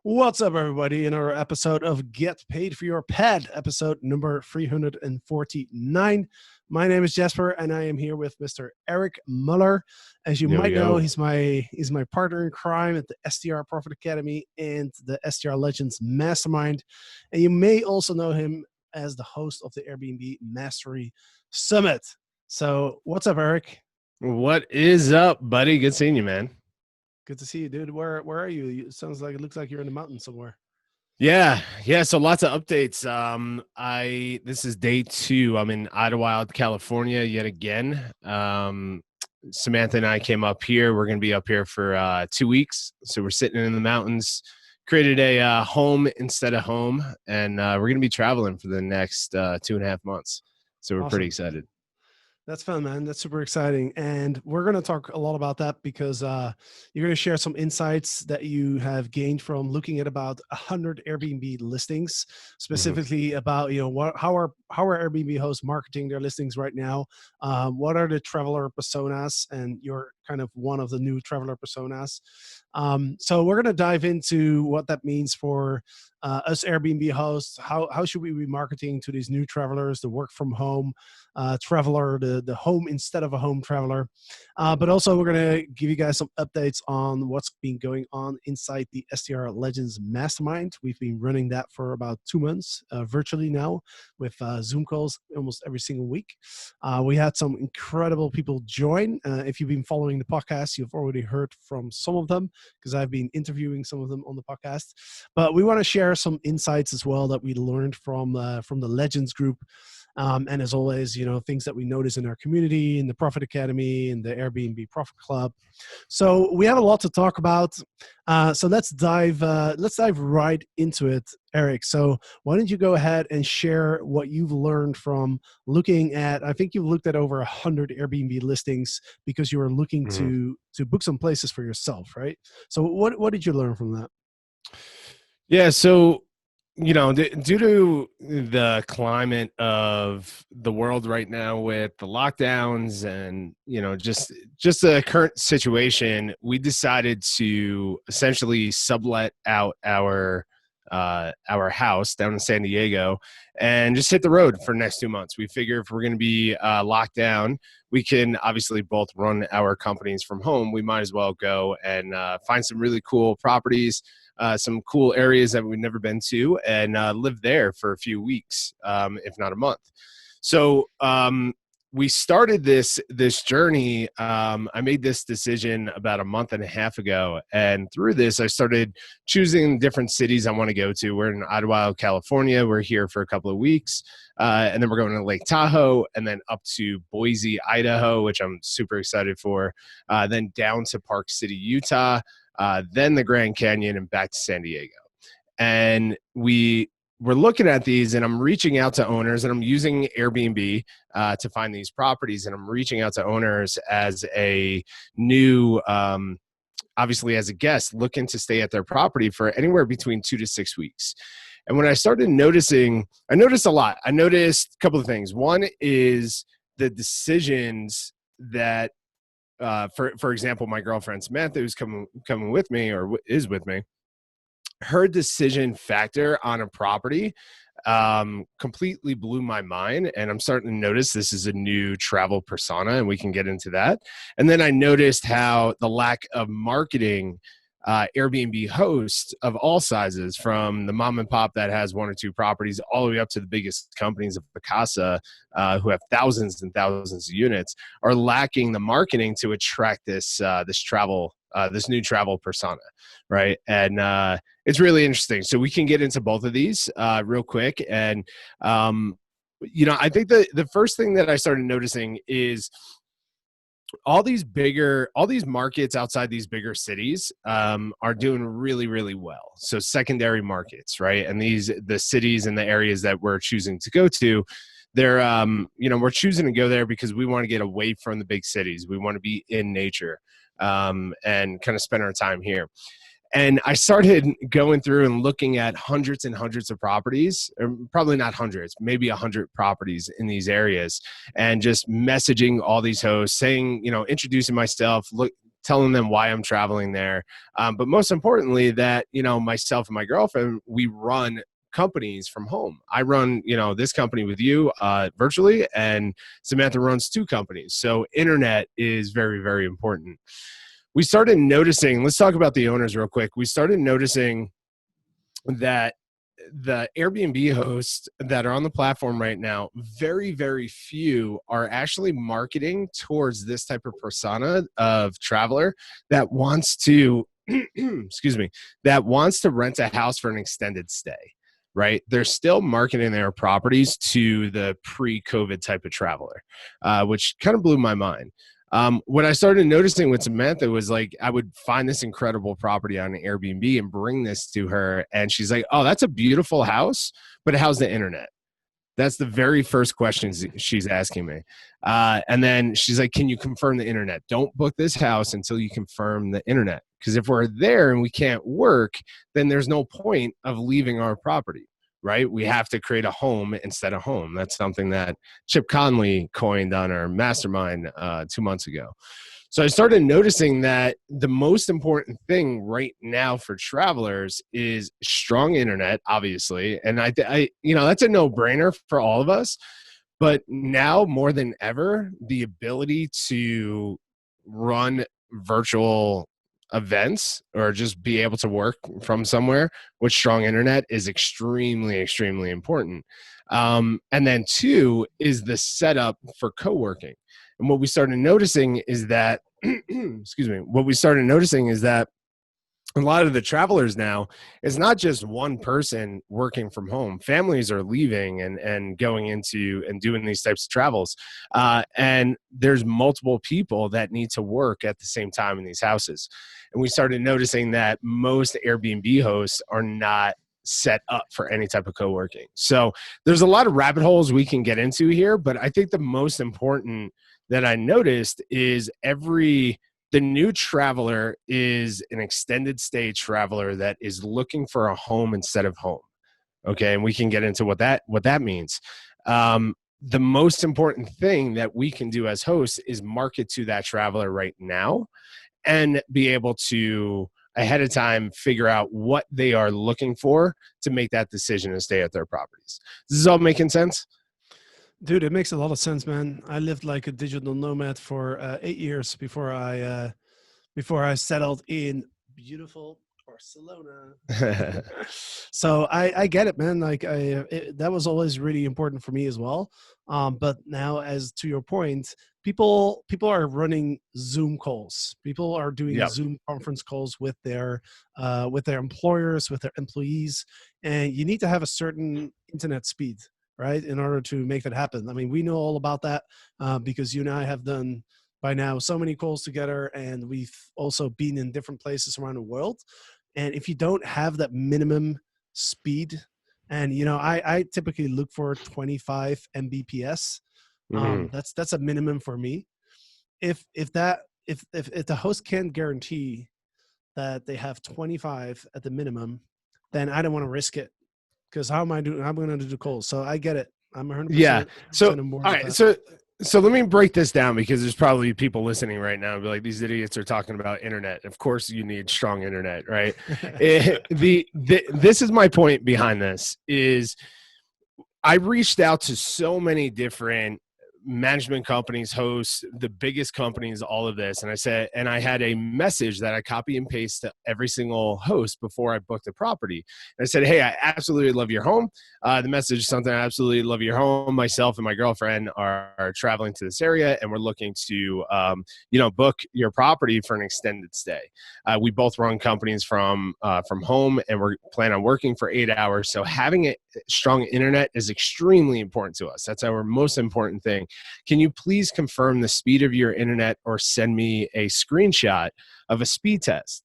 What's up, everybody? In our episode of Get Paid for Your Pet, episode number 349. My name is Jasper, and I am here with Mr. Eric Muller. As you Yo, might know, yo. he's my partner in crime at the STR Profit Academy and the STR Legends Mastermind. And you may also know him as the host of the Airbnb Mastery Summit. So, what's up, Eric? What is up, buddy? Good seeing you, man. Good to see you, dude. Where are you? It looks like you're in the mountains somewhere. Yeah. So lots of updates. This is day 2. I'm in Idlewild, California, yet again. Samantha and I came up here. We're gonna be up here for 2 weeks. So we're sitting in the mountains. Created a home instead of home, and we're gonna be traveling for the next 2.5 months. So we're pretty Awesome. excited. That's fun, man. That's super exciting. And we're going to talk a lot about that because you're going to share some insights that you have gained from looking at about 100 Airbnb listings, specifically about, how are Airbnb hosts marketing their listings right now? What are the traveler personas? And you're kind of one of the new traveler personas. So we're going to dive into what that means for us Airbnb hosts. How should we be marketing to these new travelers, the work from home traveler, the home instead of a home traveler. But also we're going to give you guys some updates on what's been going on inside the STR Legends Mastermind. We've been running that for about 2 months virtually now with Zoom calls almost every single week. We had some incredible people join. If you've been following the podcast, you've already heard from some of them because I've been interviewing some of them on the podcast. But we want to share some insights as well that we learned from the Legends group. And as always, things that we notice in our community, in the Profit Academy, in the Airbnb Profit Club. So we have a lot to talk about. So let's dive right into it, Eric. So why don't you go ahead and share what you've learned from looking at? I think you've looked at over 100 Airbnb listings because you were looking to book some places for yourself, right? So what did you learn from that? Yeah. So due to the climate of the world right now with the lockdowns and, just the current situation, we decided to essentially sublet out our house down in San Diego and just hit the road for the next 2 months. We figure if we're going to be locked down, we can obviously both run our companies from home. We might as well go and find some really cool properties, some cool areas that we've never been to, and live there for a few weeks, if not a month. So we started this journey. I made this decision about a month and a half ago, and through this, I started choosing different cities I want to go to. We're in Idlewild, California. We're here for a couple of weeks, and then we're going to Lake Tahoe, and then up to Boise, Idaho, which I'm super excited for. Then down to Park City, Utah. Then the Grand Canyon, and back to San Diego. And we're looking at these, and I'm reaching out to owners, and I'm using Airbnb to find these properties, and I'm reaching out to owners as a new, obviously as a guest, looking to stay at their property for anywhere between 2 to 6 weeks. And when I started noticing, I noticed a lot. I noticed a couple of things. One is the decisions that, for example, my girlfriend Samantha, who's coming with me or is with me, her decision factor on a property completely blew my mind. And I'm starting to notice this is a new travel persona, and we can get into that. And then I noticed how the lack of marketing Airbnb hosts of all sizes, from the mom and pop that has 1 or 2 properties all the way up to the biggest companies of Picasa, who have thousands and thousands of units, are lacking the marketing to attract this new travel persona, right? And it's really interesting. So we can get into both of these real quick. And I think the first thing that I started noticing is all these markets outside these bigger cities are doing really, really well. So secondary markets, right? And the cities and the areas that we're choosing to go to, they're, we're choosing to go there because we want to get away from the big cities. We want to be in nature and kind of spend our time here. And I started going through and looking at hundreds and hundreds of properties, or probably not hundreds, maybe 100 properties in these areas, and just messaging all these hosts, saying, introducing myself, telling them why I'm traveling there. But most importantly, that, myself and my girlfriend, we run companies from home. I run, this company with you virtually, and Samantha runs 2 companies. So internet is very, very important. We started noticing, let's talk about the owners real quick. We started noticing that the Airbnb hosts that are on the platform right now, very, very few are actually marketing towards this type of persona of traveler that wants to, excuse me, that wants to rent a house for an extended stay, right? They're still marketing their properties to the pre-COVID type of traveler, which kind of blew my mind. What I started noticing with Samantha was like, I would find this incredible property on Airbnb and bring this to her. And she's like, oh, that's a beautiful house, but how's the internet? That's the very first question she's asking me. And then she's like, can you confirm the internet? Don't book this house until you confirm the internet. Because if we're there and we can't work, then there's no point of leaving our property, right? We have to create a home instead of home. That's something that Chip Conley coined on our mastermind 2 months ago. So I started noticing that the most important thing right now for travelers is strong internet, obviously. And I that's a no-brainer for all of us. But now more than ever, the ability to run virtual events or just be able to work from somewhere with strong internet is extremely, extremely important. And then 2 is the setup for co-working. And what we started noticing is that, excuse me, what we started noticing is that a lot of the travelers now, it's not just one person working from home. Families are leaving and going into and doing these types of travels. And there's multiple people that need to work at the same time in these houses. And we started noticing that most Airbnb hosts are not set up for any type of co-working. So there's a lot of rabbit holes we can get into here, but I think the most important that I noticed is the new traveler is an extended stay traveler that is looking for a home instead of home. Okay, and we can get into what that means. The most important thing that we can do as hosts is market to that traveler right now and be able to ahead of time figure out what they are looking for to make that decision and stay at their properties. This is all making sense? Dude, it makes a lot of sense, man. I lived like a digital nomad for 8 years before I settled in beautiful Barcelona. So I get it, man. Like that was always really important for me as well. But now, as to your point, people are running Zoom calls. People are doing Yep. Zoom conference calls with their employers, with their employees, and you need to have a certain internet speed, right, in order to make that happen. I mean, we know all about that because you and I have done by now so many calls together, and we've also been in different places around the world. And if you don't have that minimum speed, and I typically look for 25 Mbps. Mhm. That's a minimum for me. If the host can't guarantee that they have 25 at the minimum, then I don't want to risk it, because how am I doing? I'm going to do the calls. So I get it. I'm Yeah. 100% So, on board all with right. that. So let me break this down, because there's probably people listening right now and be like, these idiots are talking about internet. Of course you need strong internet, right? This is my point behind this is I reached out to so many different management companies, hosts, the biggest companies, all of this. And I said, and I had a message that I copy and paste to every single host before I booked a property. And I said, hey, I absolutely love your home. The message is something: I absolutely love your home. Myself and my girlfriend are traveling to this area, and we're looking to, book your property for an extended stay. We both run companies from home, and we're planning on working for 8 hours. So having a strong internet is extremely important to us. That's our most important thing. Can you please confirm the speed of your internet or send me a screenshot of a speed test?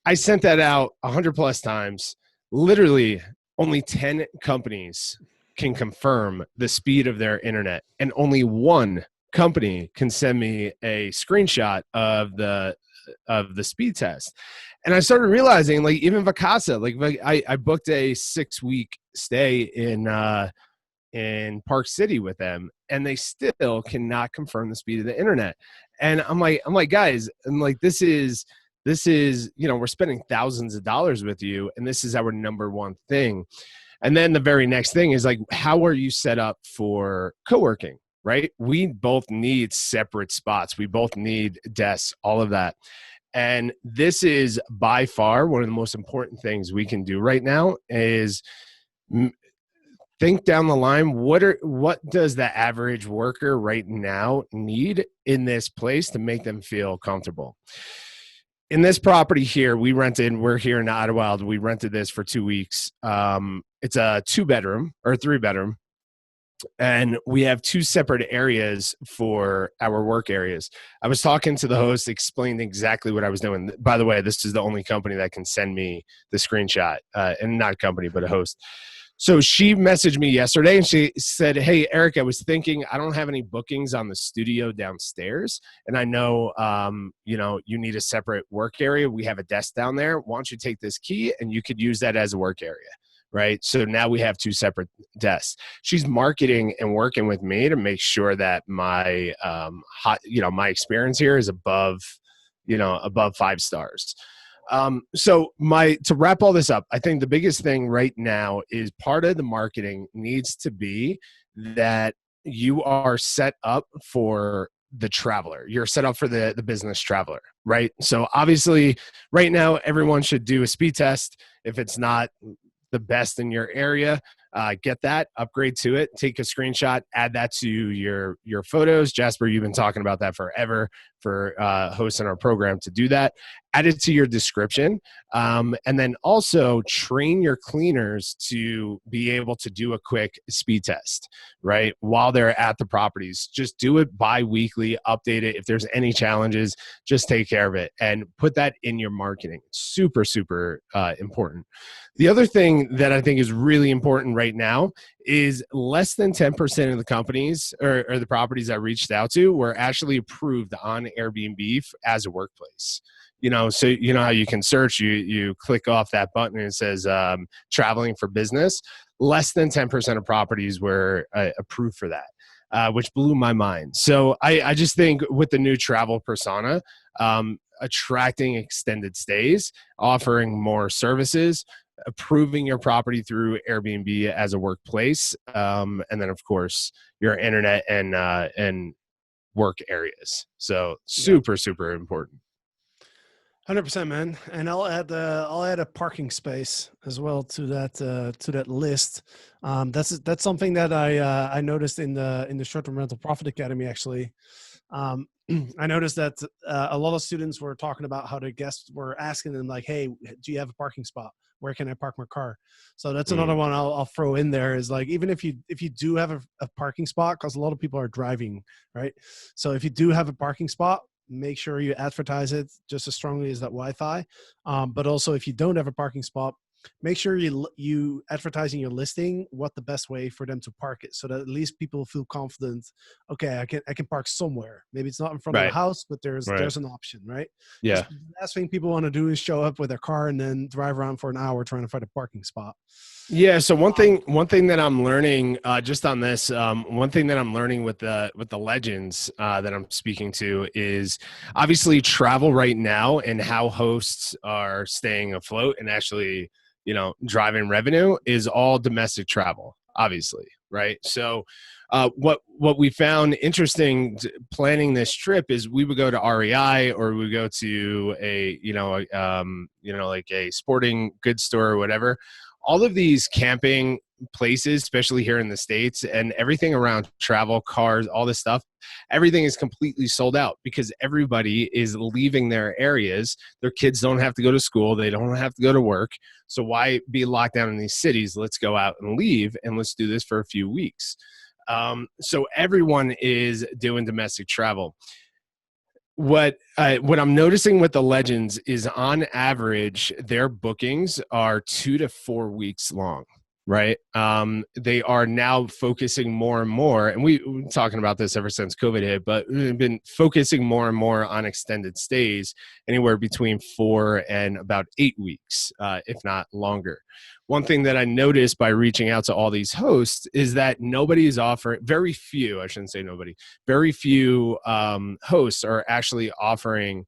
I sent that out 100 plus times. Literally, only 10 companies can confirm the speed of their internet, and only one company can send me a screenshot of the speed test. And I started realizing, like, even Vacasa, like I booked a 6-week stay in Park City with them, and they still cannot confirm the speed of the internet. And I'm like, guys, this is, we're spending thousands of dollars with you, and this is our number one thing. And then the very next thing is like, how are you set up for co-working, right? We both need separate spots. We both need desks, all of that. And this is by far one of the most important things we can do right now is think down the line, what does the average worker right now need in this place to make them feel comfortable? In this property here, we're here in Idlewild. We rented this for 2 weeks. It's a 2-bedroom or 3-bedroom. And we have 2 separate areas for our work areas. I was talking to the host, explained exactly what I was doing. By the way, this is the only company that can send me the screenshot, and not a company, but a host. So she messaged me yesterday and she said, hey, Eric, I was thinking I don't have any bookings on the studio downstairs. And I know, you need a separate work area. We have a desk down there. Why don't you take this key and you could use that as a work area? Right. So now we have 2 separate desks. She's marketing and working with me to make sure that my, my experience here is above 5 stars. To wrap all this up, I think the biggest thing right now is part of the marketing needs to be that you are set up for the traveler. You're set up for the business traveler, right? So obviously right now, everyone should do a speed test. If it's not the best in your area, get that, upgrade to it, take a screenshot, add that to your photos. Jasper, you've been talking about that forever for hosting our program to do that. Add it to your description. And then also train your cleaners to be able to do a quick speed test, right? While they're at the properties, just do it bi-weekly, update it. If there's any challenges, just take care of it and put that in your marketing. Super, super important. The other thing that I think is really important right now is less than 10% of the companies or the properties I reached out to were actually approved on Airbnb as a workplace. So you know how you can search, you click off that button and it says traveling for business. Less than 10% of properties were approved for that, which blew my mind. So I just think with the new travel persona, attracting extended stays, offering more services, approving your property through Airbnb as a workplace, and then of course your internet and work areas. So super, super important. 100%, man. And I'll add a parking space as well to that list. That's something that I noticed in the short-term rental profit academy. Actually, I noticed that a lot of students were talking about how their guests were asking them like, "Hey, do you have a parking spot? Where can I park my car?" So that's another one I'll throw in there is like, even if you do have a parking spot, because a lot of people are driving, right? So if you do have a parking spot, make sure you advertise it just as strongly as that Wi-Fi. But also, if you don't have a parking spot, make sure you advertise in your listing what the best way for them to park it, so that at least people feel confident. Okay, I can park somewhere. Maybe it's not in front of the house, but there's an option, right? Yeah. The last thing people want to do is show up with their car and then drive around for an hour trying to find a parking spot. Yeah. So one thing that I'm learning just on this, one thing that I'm learning with the legends that I'm speaking to is obviously travel right now and how hosts are staying afloat and actually, driving revenue is all domestic travel, obviously. Right. So what we found interesting planning this trip is we would go to REI or we would go to like a sporting goods store or whatever. All of these camping places, especially here in the States, and everything around travel, cars, all this stuff, everything is completely sold out because everybody is leaving their areas. Their kids don't have to go to school. They don't have to go to work. So why be locked down in these cities? Let's go out and leave, and let's do this for a few weeks. So everyone is doing domestic travel. What I'm noticing with the legends is on average, their bookings are 2 to 4 weeks long, right? They are now focusing more and more, and we've been talking about this ever since COVID hit, but we've been focusing more and more on extended stays, anywhere between 4 and about 8 weeks, if not longer. One thing that I noticed by reaching out to all these hosts is that nobody is offering, very few, I shouldn't say nobody, very few hosts are actually offering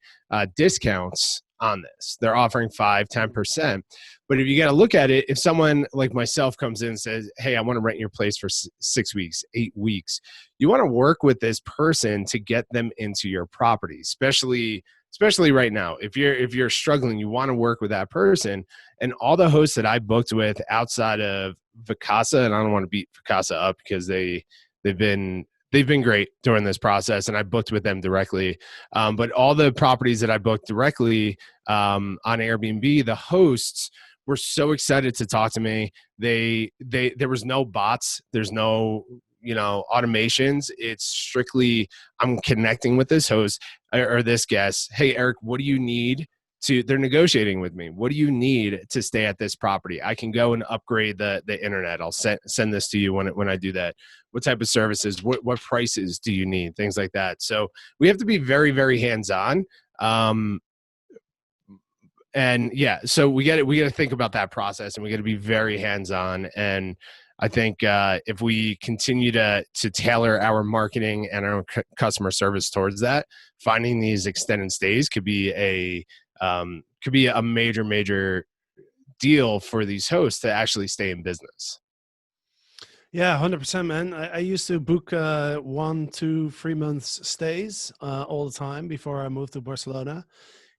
discounts on this. They're offering 5, 10%. But if you got to look at it, if someone like myself comes in and says, hey, I want to rent your place for 6 weeks, 8 weeks, you want to work with this person to get them into your property, especially right now. If you're struggling, you want to work with that person. And all the hosts that I booked with outside of Vacasa, and I don't want to beat Vacasa up because they've been great during this process, and I booked with them directly. But all the properties that I booked directly on Airbnb, the hosts were so excited to talk to me. There was no bots. There's no automations. It's strictly I'm connecting with this host or this guest. Hey, Eric, what do you need? They're negotiating with me. What do you need to stay at this property? I can go and upgrade the internet. I'll send this to you when I do that. What type of services? What prices do you need? Things like that. So we have to be very, very hands-on. And yeah, so we got to think about that process, and we got to be very hands-on. And I think if we continue to tailor our marketing and our customer service towards that, finding these extended stays could be a major deal for these hosts to actually stay in business. Yeah, 100%, man. I used to book 1, 2, 3 months stays all the time before I moved to Barcelona.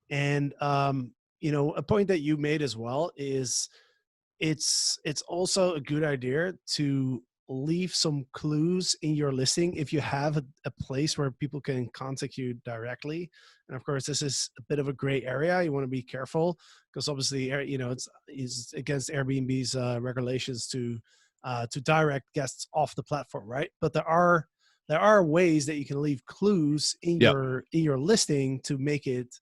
And a point that you made as well is it's also a good idea to leave some clues in your listing if you have a place where people can contact you directly. And of course, this is a bit of a gray area. You want to be careful because obviously, it's against Airbnb's regulations to direct guests off the platform, right? But there are ways that you can leave clues in Yep. your listing to make it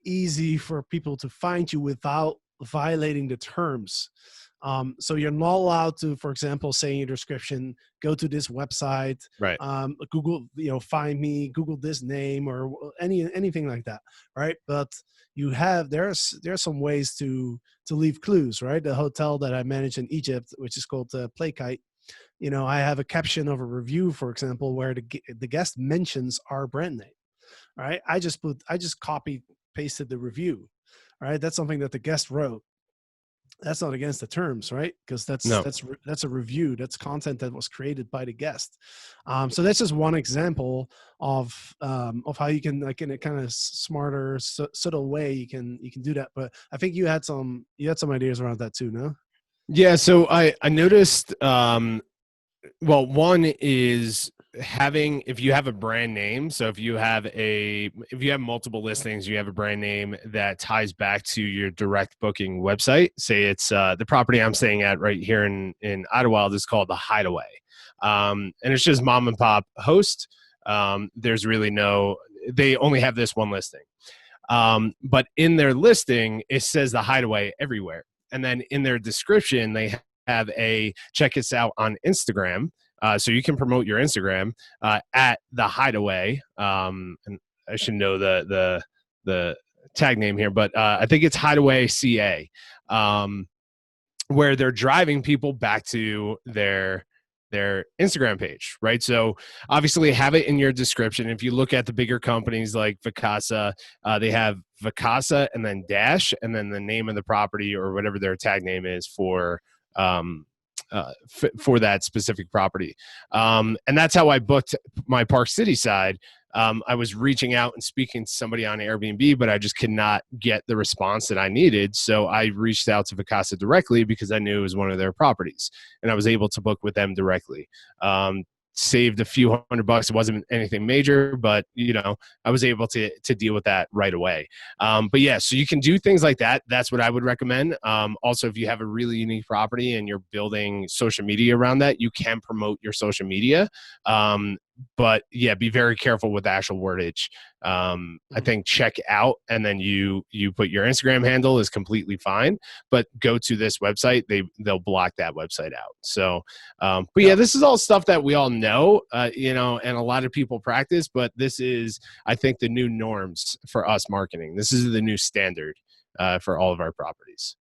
easy for people to find you without violating the terms. So you're not allowed to, for example, say in your description, go to this website, Right. Google, find me, Google this name, or anything like that, right? But there's some ways to leave clues, right? The hotel that I manage in Egypt, which is called Playkite, I have a caption of a review, for example, where the guest mentions our brand name. Right? I just copy pasted the review. Right? That's something that the guest wrote. That's not against the terms, right? Because that's a review. That's content that was created by the guest. So that's just one example of how you can, like, in a kind of smarter, subtle way, you can do that. But I think you had some ideas around that too, no? Yeah. So I noticed. Well, one is if you have a brand name. So if you have multiple listings, you have a brand name that ties back to your direct booking website. Say it's the property I'm staying at right here in Idlewild is called the Hideaway, and it's just mom and pop host. There's really they only have this one listing, but in their listing it says the Hideaway everywhere, and then in their description they have a check us out on Instagram. So you can promote your Instagram at the Hideaway. And I should know the tag name here, but I think it's Hideaway CA, where they're driving people back to their Instagram page, right? So obviously have it in your description. If you look at the bigger companies like Vacasa, they have Vacasa and then dash and then the name of the property or whatever their tag name is for that specific property. And that's how I booked my Park City side. I was reaching out and speaking to somebody on Airbnb, but I just could not get the response that I needed. So I reached out to Vacasa directly because I knew it was one of their properties, and I was able to book with them directly. Saved a few $100. It wasn't anything major, but I was able to deal with that right away. But yeah, so you can do things like that. That's what I would recommend. Also, if you have a really unique property and you're building social media around that, you can promote your social media. But yeah, be very careful with the actual wordage. I think check out and then you put your Instagram handle is completely fine, but go to this website, they'll block that website out. So, but yeah, this is all stuff that we all know, and a lot of people practice, but this is, I think, the new norms for us marketing. This is the new standard for all of our properties.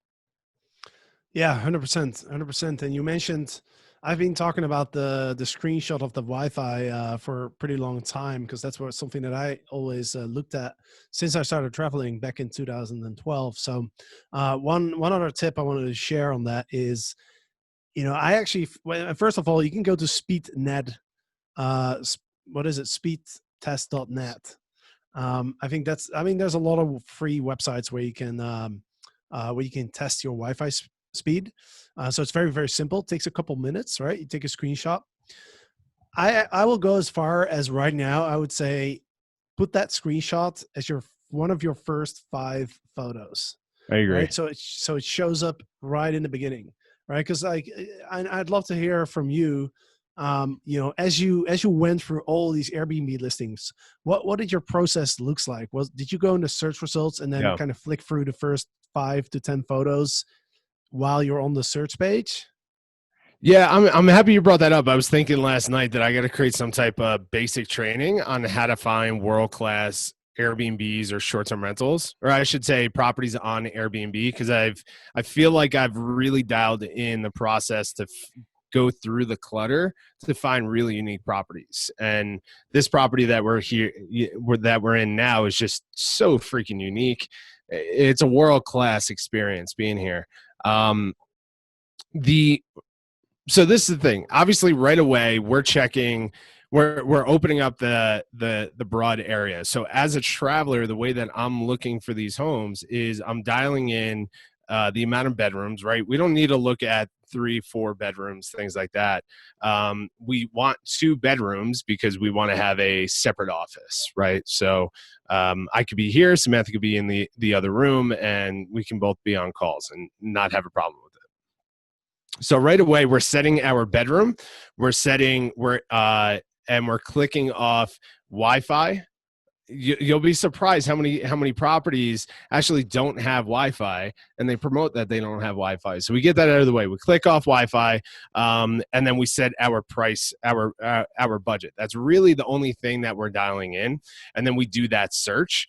Yeah, 100%, 100%. And you mentioned, I've been talking about the screenshot of the Wi-Fi for a pretty long time, because that's something that I always looked at since I started traveling back in 2012. So one other tip I wanted to share on that is, I actually, first of all, you can go to SpeedNet. What is it? Speedtest.net. There's a lot of free websites where you can test your Wi-Fi speed. So it's very, very simple. It takes a couple minutes, right? You take a screenshot. I will go as far as right now, I would say, put that screenshot as one of your first 5 photos. I agree. Right. So it shows up right in the beginning, right? Because I'd love to hear from you. As you went through all these Airbnb listings, what did your process looks like? Did you go into search results and then kind of flick through the first 5 to 10 photos while you're on the search page? Yeah, I'm happy you brought that up. I was thinking last night that I got to create some type of basic training on how to find world-class Airbnbs or short-term rentals, or I should say properties on Airbnb, because I feel like I've really dialed in the process to go through the clutter to find really unique properties. And this property that we're in now is just so freaking unique. It's a world-class experience being here. So this is the thing. Obviously, right away we're checking. We're opening up the broad area. So as a traveler, the way that I'm looking for these homes is I'm dialing in the amount of bedrooms. Right. We don't need to look at 3-4 bedrooms, things like that. We want 2 bedrooms because we want to have a separate office. Right. So I could be here, Samantha could be in the other room, and we can both be on calls and not have a problem with it. So right away, we're setting our bedroom. We're clicking off Wi-Fi. You'll be surprised how many properties actually don't have Wi-Fi, and they promote that they don't have Wi-Fi. So we get that out of the way. We click off Wi-Fi, and then we set our price, our budget. That's really the only thing that we're dialing in, and then we do that search.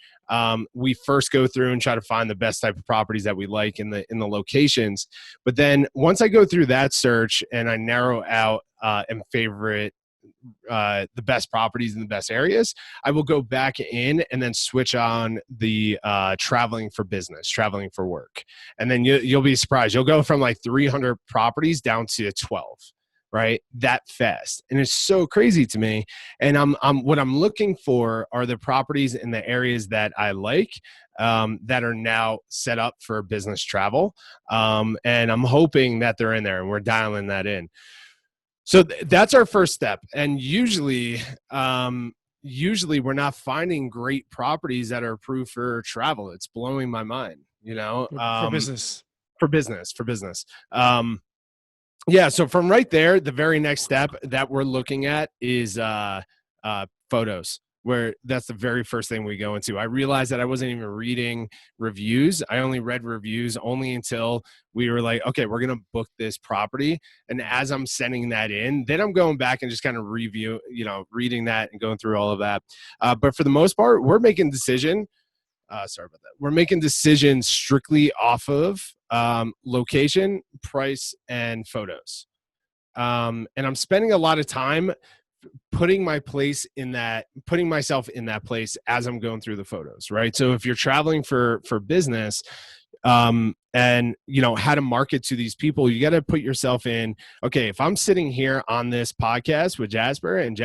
We first go through and try to find the best type of properties that we like in the locations. But then once I go through that search and I narrow out and favorite the best properties in the best areas, I will go back in and then switch on the traveling for business, traveling for work. And then you'll be surprised. You'll go from like 300 properties down to 12, right? That fast. And it's so crazy to me. And what I'm looking for are the properties in the areas that I like, that are now set up for business travel. And I'm hoping that they're in there, and we're dialing that in. So that's our first step. And usually we're not finding great properties that are approved for travel. It's blowing my mind, For business. For business. Yeah. So from right there, the very next step that we're looking at is photos, where that's the very first thing we go into. I realized that I wasn't even reading reviews. I only read reviews only until we were like, okay, we're going to book this property. And as I'm sending that in, then I'm going back and just kind of reading that and going through all of that. But for the most part, we're making decisions strictly off of location, price, and photos. And I'm spending a lot of time putting myself in that place as I'm going through the photos, right? So if you're traveling for business, and how to market to these people, you got to put yourself in, okay, if I'm sitting here on this podcast with Jasper and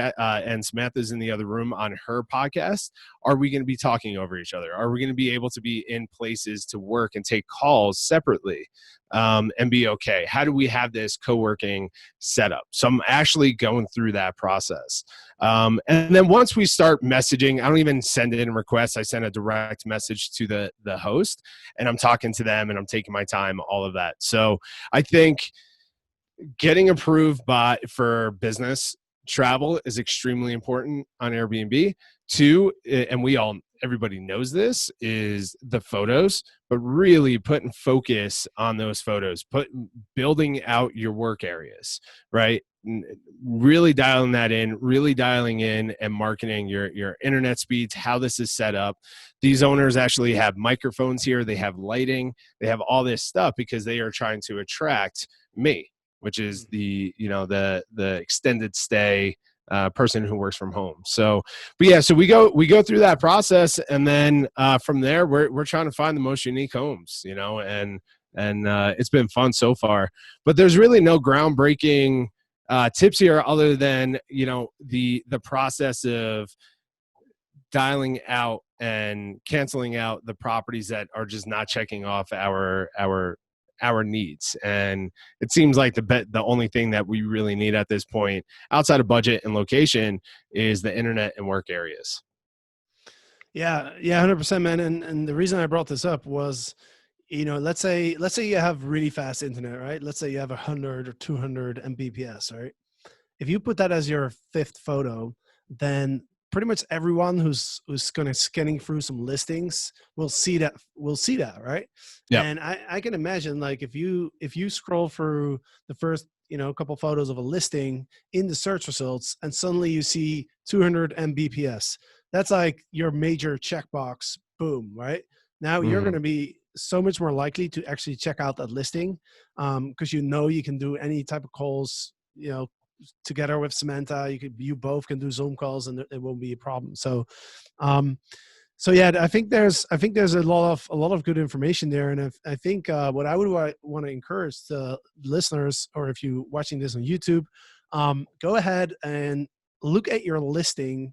Samantha's in the other room on her podcast, are we going to be talking over each other? Are we going to be able to be in places to work and take calls separately, and be okay? How do we have this co-working setup? So I'm actually going through that process. And then once we start messaging, I don't even send in requests. I send a direct message to the host, and I'm talking to them and I'm taking my time, all of that. So I think getting approved for business travel is extremely important on Airbnb. Two, and everybody knows this, is the photos, but really putting focus on those photos, building out your work areas, right? Really dialing that in, really dialing in and marketing your internet speeds, how this is set up. These owners actually have microphones here, they have lighting, they have all this stuff because they are trying to attract me, which is the extended stay person who works from home. So, but yeah, so we go through that process, and then from there, we're trying to find the most unique homes, and it's been fun so far. But there's really no groundbreaking tips here, other than the process of dialing out and canceling out the properties that are just not checking off our needs. And it seems like the only thing that we really need at this point, outside of budget and location, is the internet and work areas. Yeah, 100%, man. And the reason I brought this up was, let's say you have really fast internet, right? Let's say you have 100 or 200 Mbps, right? If you put that as your fifth photo, then pretty much everyone who's going to scanning through some listings will see that, right? Yeah. And I can imagine, like, if you scroll through the first couple photos of a listing in the search results, and suddenly you see 200 Mbps, that's like your major checkbox. Boom, right? Now you're going to be so much more likely to actually check out that listing, because you can do any type of calls, together with Samantha. You both can do Zoom calls, and it won't be a problem. So, yeah, I think there's a lot of good information there, and I think what I would want to encourage the listeners, or if you're watching this on YouTube, go ahead and look at your listing,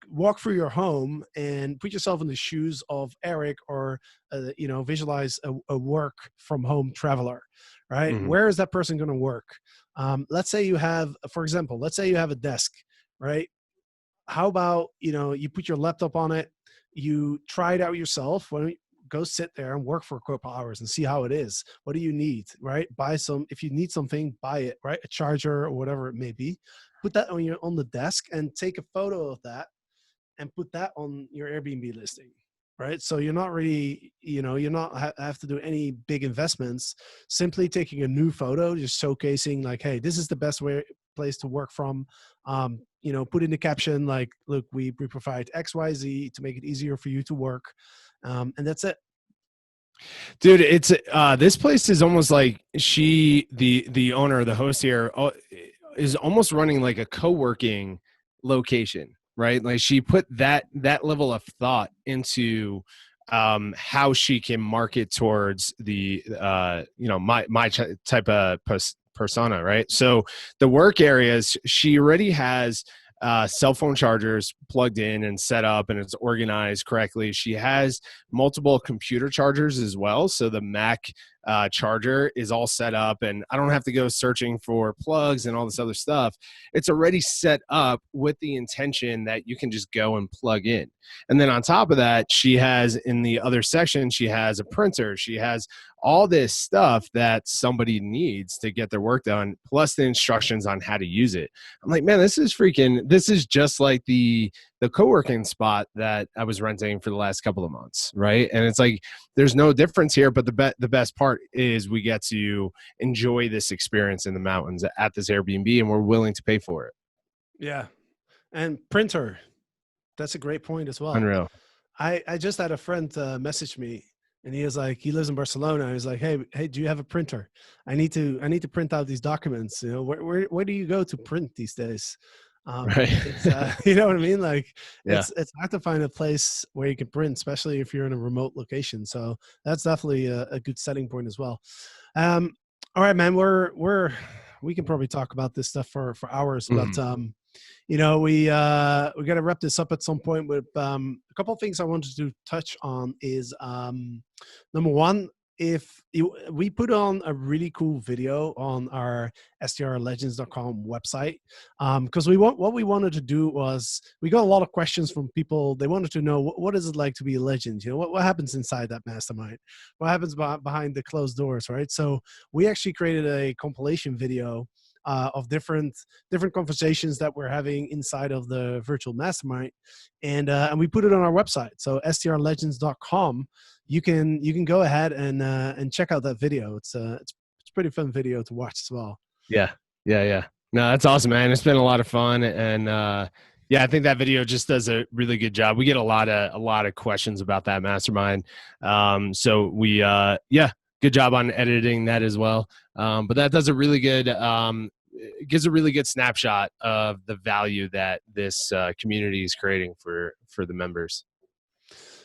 walk through your home, and put yourself in the shoes of Eric, or visualize a work from home traveler, right? Where is that person going to work? Let's say you have, for example, a desk, right? How about, you put your laptop on it, you try it out yourself. Why don't you go sit there and work for a couple hours and see how it is? What do you need, right? If you need something, buy it, right? A charger or whatever it may be. Put that on the desk and take a photo of that and put that on your Airbnb listing, right? So you're not really, you're not have to do any big investments. Simply taking a new photo, just showcasing, like, hey, this is the best place to work from. Put in the caption, like, look, we provide XYZ to make it easier for you to work, and that's it. Dude, it's this place is almost like the owner, the host here, is almost running like a co-working location, right? Like, she put that level of thought into how she can market towards the my type of persona, right? So the work areas, she already has cell phone chargers plugged in and set up, and it's organized correctly. She has multiple computer chargers as well, so the Mac charger is all set up, and I don't have to go searching for plugs and all this other stuff. It's already set up with the intention that you can just go and plug in. And then on top of that, she has, in the other section, she has a printer, she has all this stuff that somebody needs to get their work done, plus the instructions on how to use it. I'm like, man, this is just like the co-working spot that I was renting for the last couple of months, right? And it's like, there's no difference here, but the best part is we get to enjoy this experience in the mountains at this Airbnb, and we're willing to pay for it. Yeah. And printer, that's a great point as well. Unreal. I just had a friend message me, and he lives in Barcelona. He's like, hey, do you have a printer? I need to print out these documents. Where do you go to print these days? Right. It's, you know what I mean? Like, yeah. It's hard to find a place where you can print, especially if you're in a remote location. So that's definitely a good setting point as well. All right, man, we can probably talk about this stuff for hours, but we got to wrap this up at some point. With a couple of things I wanted to touch on is number one, we put on a really cool video on our strlegends.com website, because what we wanted to do was, we got a lot of questions from people. They wanted to know, what is it like to be a legend? What happens inside that mastermind? What happens behind the closed doors, right? So we actually created a compilation video of different conversations that we're having inside of the virtual mastermind, and we put it on our website. So strlegends.com. You can go ahead and check out that video. It's a pretty fun video to watch as well. Yeah, yeah. No, that's awesome, man. It's been a lot of fun, and yeah, I think that video just does a really good job. We get a lot of questions about that mastermind, so we yeah, good job on editing that as well. But that does a really good it gives a really good snapshot of the value that this community is creating for the members.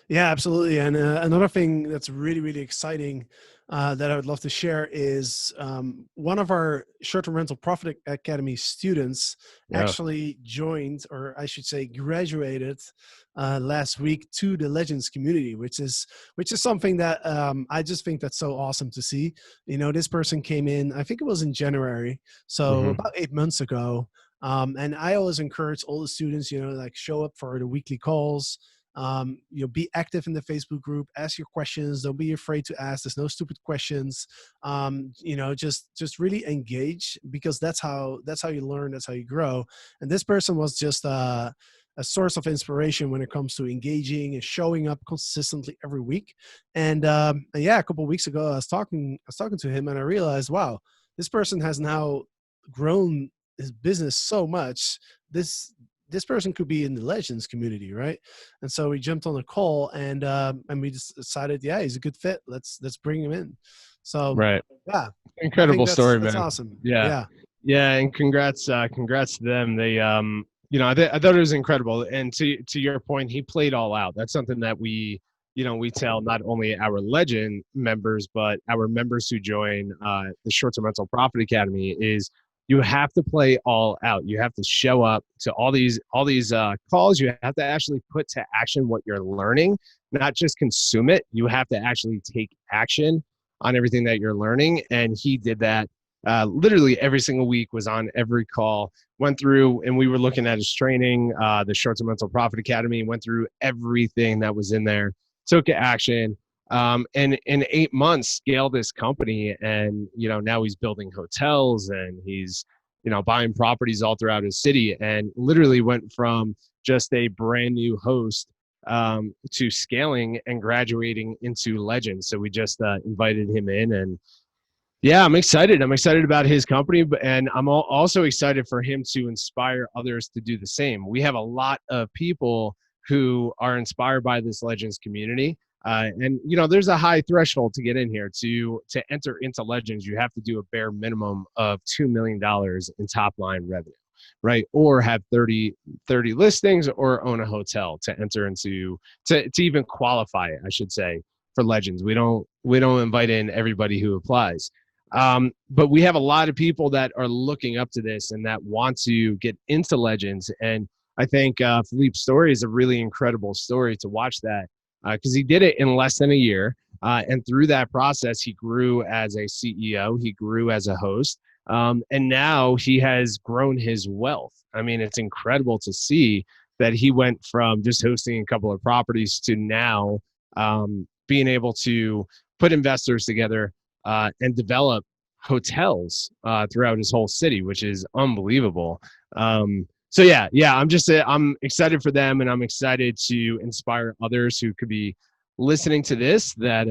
Yeah, absolutely. And another thing that's really, really exciting that I would love to share is one of our short-term rental profit academy students Yeah, actually joined, or I should say, graduated last week to the Legends community, which is something that I just think that's so awesome to see. You know, this person came in, I think it was in January, so hmm about 8 months ago. And I always encourage all the students, like show up for the weekly calls. Be active in the Facebook group, ask your questions, don't be afraid to ask, there's no stupid questions. Just really engage, because that's how you learn, that's how you grow. And this person was just a source of inspiration when it comes to engaging and showing up consistently every week. And yeah, a couple of weeks ago I was talking to him, and I realized, wow, this person has now grown his business so much. This person could be in the Legends community, right? And so we jumped on a call, and we just decided, yeah, he's a good fit. Let's bring him in. So right. yeah, I think Incredible that's story, that's man. awesome. Yeah. Yeah. Yeah, and congrats to them. They, I thought it was incredible. And to your point, he played all out. That's something that we tell not only our legend members, but our members who join the Short-Term Rental Profit Academy is you have to play all out. You have to show up to all these calls. You have to actually put to action what you're learning, not just consume it. You have to actually take action on everything that you're learning. And he did that literally every single week, was on every call, went through, and we were looking at his training, the Short-Term Rental Profit Academy, went through everything that was in there, took action, and in 8 months scaled this company. And now he's building hotels, and he's buying properties all throughout his city, and literally went from just a brand new host to scaling and graduating into Legends. So we just invited him in, and yeah, I'm excited. I'm excited about his company, and I'm also excited for him to inspire others to do the same. We have a lot of people who are inspired by this Legends community, and there's a high threshold to get in here. To enter into Legends, you have to do a bare minimum of $2 million in top line revenue, right? Or have 30 listings, or own a hotel to enter into to even qualify, I should say, for Legends. We don't invite in everybody who applies. But we have a lot of people that are looking up to this and that want to get into Legends. And I think Philippe's story is a really incredible story to watch that, because he did it in less than a year. And through that process, he grew as a CEO, he grew as a host, and now he has grown his wealth. I mean, it's incredible to see that he went from just hosting a couple of properties to now being able to put investors together and develop hotels throughout his whole city, which is unbelievable. So yeah, I'm excited for them, and I'm excited to inspire others who could be listening to this, that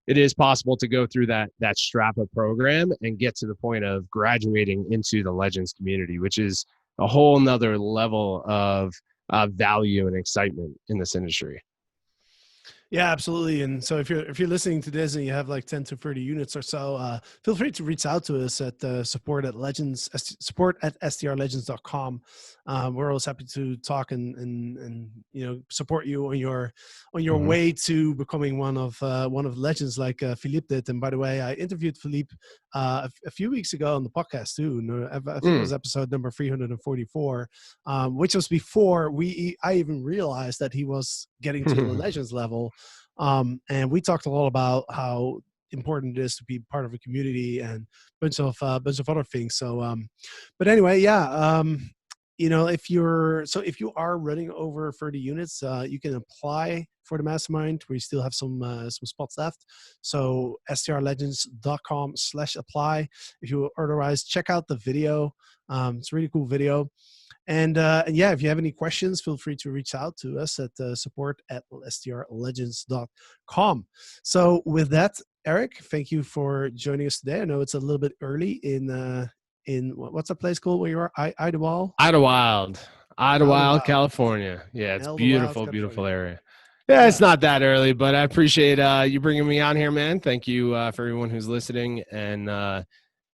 it is possible to go through that Strapa program and get to the point of graduating into the Legends community, which is a whole nother level of value and excitement in this industry. Yeah, absolutely. And so if you're listening to this and you have like 10 to 30 units or so, feel free to reach out to us at support at strlegends.com. We're always happy to talk and support you on your Mm-hmm. way to becoming one of Legends, like Philippe did. And by the way, I interviewed Philippe a few weeks ago on the podcast too. I think it was episode number 344, which was before I even realized that he was getting to the Legends level. And we talked a lot about how important it is to be part of a community and bunch of other things. So, but anyway, yeah. if you are running over 30 units, you can apply for the mastermind where you still have some spots left. So strlegends.com/apply. If you otherwise check out the video, it's a really cool video. And yeah, if you have any questions, feel free to reach out to us at support@strlegends.com. So with that, Eric, thank you for joining us today. I know it's a little bit early in what's that place called where you are? Idlewild? Idlewild, Idlewild, Idlewild. California. Yeah, it's Idlewild, beautiful, California. beautiful area. Yeah, it's Yeah. not that early, but I appreciate you bringing me on here, man. Thank you for everyone who's listening, and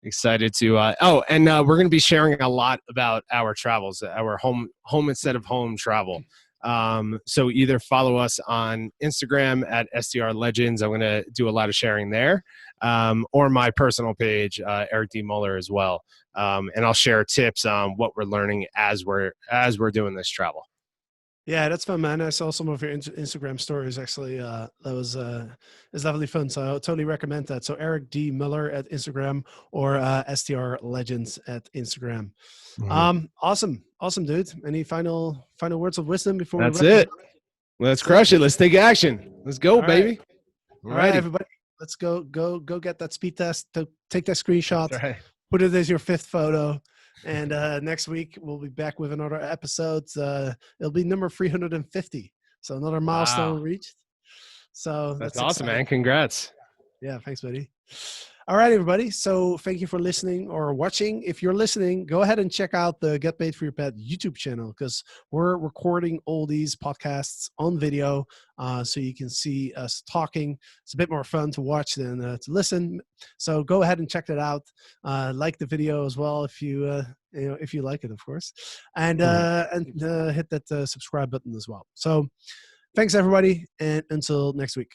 excited to. We're going to be sharing a lot about our travels, our home instead of home travel. So either follow us on Instagram at STR Legends. I'm going to do a lot of sharing there, or my personal page, Eric D. Muller, as well. And I'll share tips on what we're learning as we're doing this travel. Yeah, that's fun, man. I saw some of your Instagram stories. Actually, that was it's definitely fun. So I totally recommend that. So Eric D. Miller at Instagram or STR Legends at Instagram. Awesome, dude. Any final words of wisdom before we That's wrap this it. up? Let's crush it. Let's take action. Let's go, All right, baby. all right, Ready. everybody. Let's go get that speed test. Take that screenshot. That's right. Put it as your 5th photo. And next week we'll be back with another episode. It'll be number 350. So another milestone reached. So That's that's awesome, exciting. man. Congrats. Yeah, thanks, buddy. All right, everybody. So thank you for listening or watching. If you're listening, go ahead and check out the Get Paid for Your Pet YouTube channel because we're recording all these podcasts on video so you can see us talking. It's a bit more fun to watch than to listen. So go ahead and check that out. Like the video as well if you if you like it, of course, and hit that subscribe button as well. So thanks, everybody, and until next week.